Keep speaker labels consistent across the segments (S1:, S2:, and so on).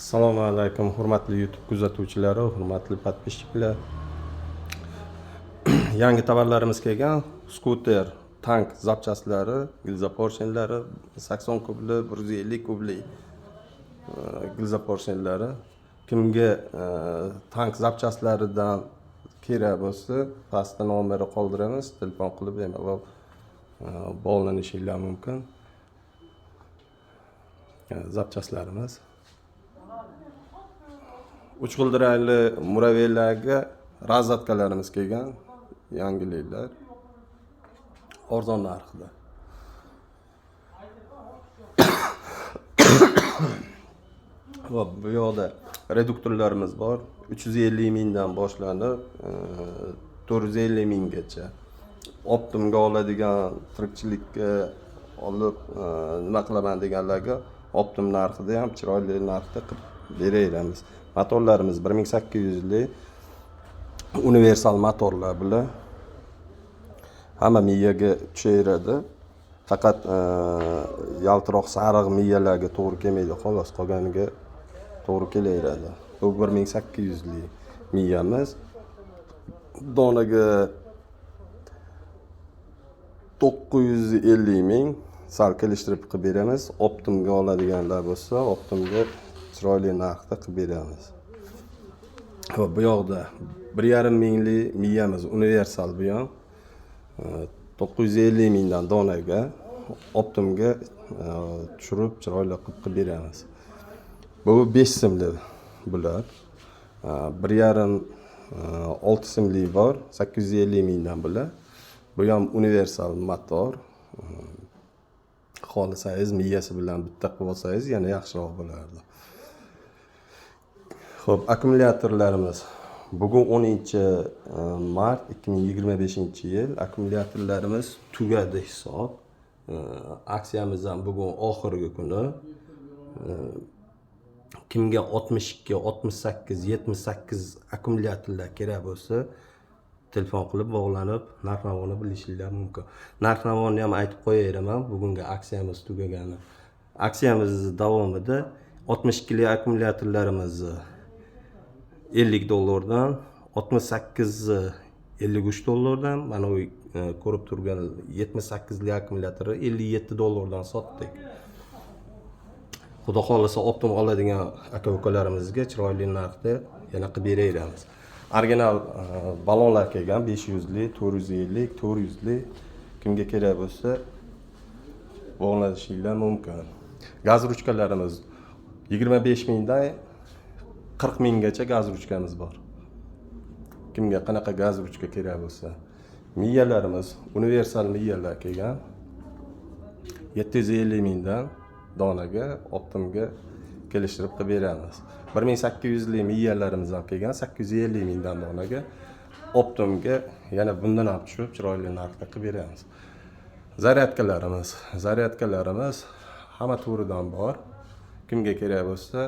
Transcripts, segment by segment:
S1: Assalomu alaykum, hurmatli YouTube kuzatuvchilari, hurmatli podpисчиклар. Yangi tovarlarimiz kelgan. Skuter, tank zapchastlari, gilza porshenlari, 80 kubli, 150 kubli gilza porshenlari. Kimga tank zapchastlaridan kerak bo'lsa, pastda nomeri qoldiramiz, telefon qilib bemalol bog'lanishinglar mumkin. Zapchaslarimiz. Uch g'ildirakli muravellarga razatkalarimiz kelgan, yangiliklar. Arzon narxda. Va bu yoqda reduktorlarimiz bor. 350 mingdan boshlanib 450 minggacha. Optimga oladigan, tirikchilikka olib nima qilaman deganlarga Optim narxida ham chiroyli narxda qilib beramiz. Motorlarimiz 1800 lik universal motorlar bilan hamma miyaga tushaveradi. Faqat yaltiroq sariq miyalarga to'g'ri kelmaydi, xolos qolganiga to'g'ri kelaveradi. Bu 1800 lik miyamiz. Donaga 950 ming sal kelishtirib qilib beramiz. Optimga oladiganlar bo'lsa, Optimga chiroyli narxda qilib beramiz. Bu yoqda 1,5 minglik miyamiz universal bu ham 950 mingdan donaga Optimga tushirib chiroyli qilib beramiz. Bu 5 simli bular. 1,5 6 simli bor, 850 mingdan bular. Bu ham universal motor. Xohlasangiz miyasi bilan bitta qilib olsangiz yana yaxshiroq bo'lardi. Xo'p, akkumulyatorlarimiz. Bugun 10-mart 2025-yil. Akkumulyatorlarimiz tugadi hisob. Aksiyamiz ham bugun oxirgi kuni. Kimga 62, 68, 78 akkumulyatorlar kerak bo'lsa, telefon qilib bog'lanib, narx-navoni bilishinglar mumkin. Narx-navoni ham aytib qo'yaveraman, bugungi aksiyamiz tugagani. Aksiyamiz davomida 62 lik akkumulyatorlarimizni $50 dan, 68 $53 dan, mana bu ko'rib turgan 78 lik akkumulyatorni $57 dan sotdik. Xudo xolasa Optim oladigan aka-ukalarimizga chiroyli narxda yana qilib beramiz. Original balonlar kelgan 500 lik, 450 lik, 400 lik. Kimga kerak bo'lsa bog'lanishinglar mumkin. Gaz ruchkalarimiz 25 mingdan 40 minggacha gaz ruchkamiz bor. Kimga qanaqa gaz ruchka kerak bo'lsa. Miyalarimiz universal miyalar kelgan. 750 mingdan donaga Optimga kelishtirib qilib beramiz. 1800 lik miyalarimiz ham kelgan, 850 mingdan donaga Optimga yana bundan ham tushib chiroyli narxda qilib beramiz. Zaryadkalarimiz hamma turidan bor. Kimga kerak bo'lsa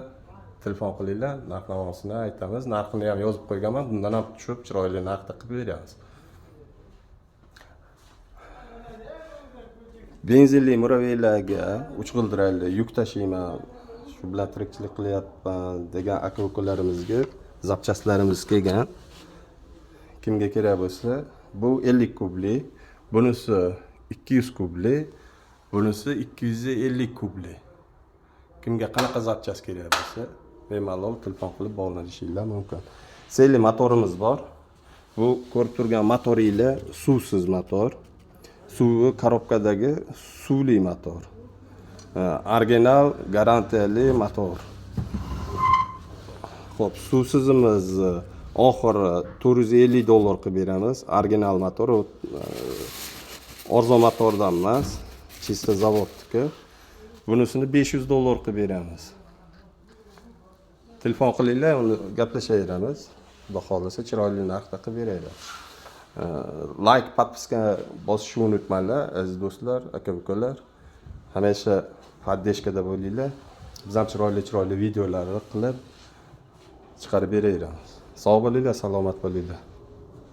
S1: telefon qilinglar, narx-navosini aytamiz. Narxini ham yozib qo'yganman, bundan ham tushib chiroyli narxda qilib beramiz. Benzinli muravellarga 3 g'ildirakli yuk tashiyman, shu bilan tirikchilik qilyapman degan aka-ukalarimizga zapchastlarimiz kelgan. Kimga kerak bo'lsa, bu 50 kubli, bunisi 200 kubli, bunisi 250 kubli. Kimga qanaqa zapchast kerak bo'lsa, bemalol telefon qilib bog'lanishinglar mumkin. Selli motorimiz bor. Bu ko'rib turgan motoringlar suvsiz motor. Suvi korobkadagi suvli motor. Original garantiyali motor. Xo'p, suvsizimiz oxiri $450 qilib beramiz. Original motor, arzon motordan emas, chista zavodniki. Bunisini $500 qilib beramiz. Telefon qilinglar, uni gaplashaveramiz. Xudo xolasa chiroyli narxda qilib beraylik. Like, podpiska bosishni unutmanglar, aziz do'stlar, aka-ukalar. Hamisha podдержкада bo'linglar. Biz ham chiroyli videolarni qilib chiqarib beramiz. Sog' bo'linglar, salomat bo'linglar.